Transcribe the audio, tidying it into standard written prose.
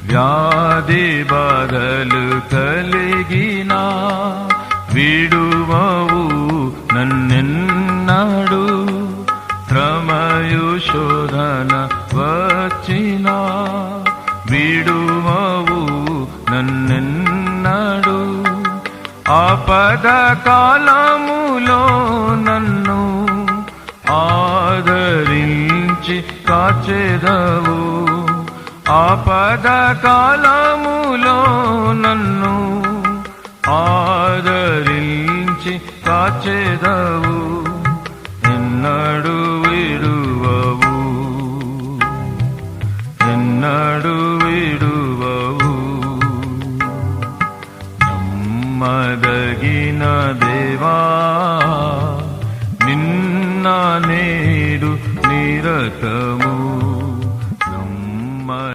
వ్యాధి బాధలు కలిగినా విడువవు నన్నెన్నడు, శ్రమయు శోధన వచ్చినా విడువవు నన్నెన్నడు. ఆపద కాలములో నన్ను ఆదరించి కాచెదవు, ఆపద కాలములో నన్ను ఆదరించి కాచెదవు. ఎన్నడు విడువవు, ఎన్నడు విడువవు. నమ్మదగిన దేవా నిన్న నేడు నిరతము,